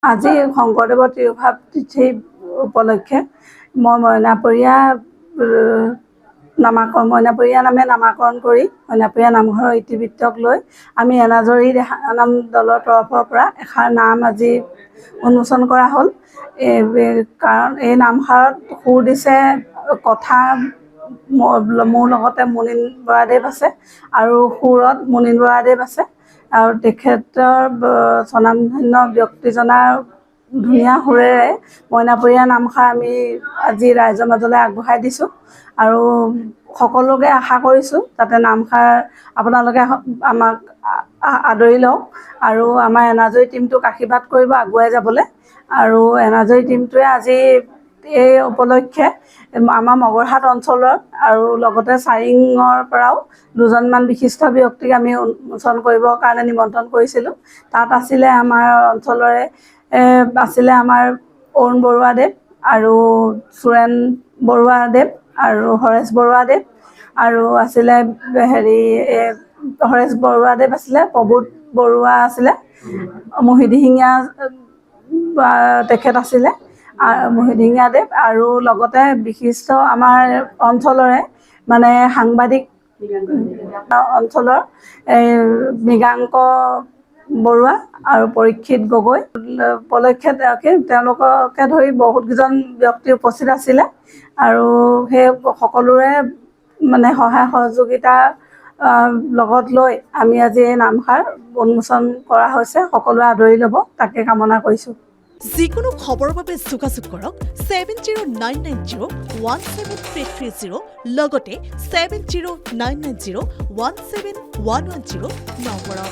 আজি শংকৰদেৱৰ তিৰুভাৱ তিথি উপলক্ষে মই মইনাপৰীয়া মইনাপৰীয়া নামে নামাকৰণ কৰি মইনাপৰীয়া নামঘৰৰ ইতিবৃত্তক লৈ আমি এনাজৰী নাম দলৰ তৰফৰ পৰা এষাৰ নাম আজি উন্মোচন কৰা হ'ল। কাৰণ এই নামষাৰত সুৰ দিছে কথা মোৰ লগতে মুনীন বৰাদেৱ আছে আৰু সুৰত মুনীন বৰাদেৱ আছে। আৰু তেখেতৰ স্বনামধন্য ব্যক্তিজনাৰ ধুনীয়া সুৰেৰে মইনাপৰীয়া নামষাৰ আমি আজি ৰাইজৰ মাজলৈ আগবঢ়াই দিছোঁ আৰু সকলোকে আশা কৰিছোঁ যাতে নামষাৰ আপোনালোকে আমাক আদৰি লওক আৰু আমাৰ এনাজৰী টীমটোক আশীৰ্বাদ কৰিব আগুৱাই যাবলৈ। আৰু এনাজৰী টীমটোৱে আজি এই উপলক্ষে আমাৰ মগৰহাট অঞ্চলৰ আৰু লগতে চাৰিঙৰ পৰাও দুজনমান বিশিষ্ট ব্যক্তিক আমি উন্মোচন কৰিবৰ কাৰণে নিমন্ত্ৰণ কৰিছিলোঁ। তাত আছিলে আমাৰ অঞ্চলৰে আছিলে আমাৰ অৰুণ বৰুৱাদেৱ আৰু চুৰেণ বৰুৱাদেৱ আৰু হৰেশ বৰুৱাদেৱ আৰু আছিলে হৰেশ বৰুৱাদেৱ আছিলে, প্ৰবোধ বৰুৱা আছিলে, মহিদিহিঙীয়া তেখেত আছিলে মহিদিহিঙীয়া দেৱ আৰু লগতে বিশিষ্ট আমাৰ অঞ্চলৰে মানে সাংবাদিক অঞ্চলৰ মৃগাংক বৰুৱা আৰু পৰীক্ষিত গগৈ উপলক্ষে তেওঁলোককে ধৰি বহুতকেইজন ব্যক্তি উপস্থিত আছিলে আৰু সেই সকলোৰে মানে সহায় সহযোগিতা লগত লৈ আমি আজি এই নামষাৰ উন্মোচন কৰা হৈছে। সকলোৱে আদৰি ল'ব তাকে কামনা কৰিছোঁ। যিকোনো খবৰৰ বাবে যোগাযোগ কৰক 7099017330 লগতে 7099017110 নম্বৰত।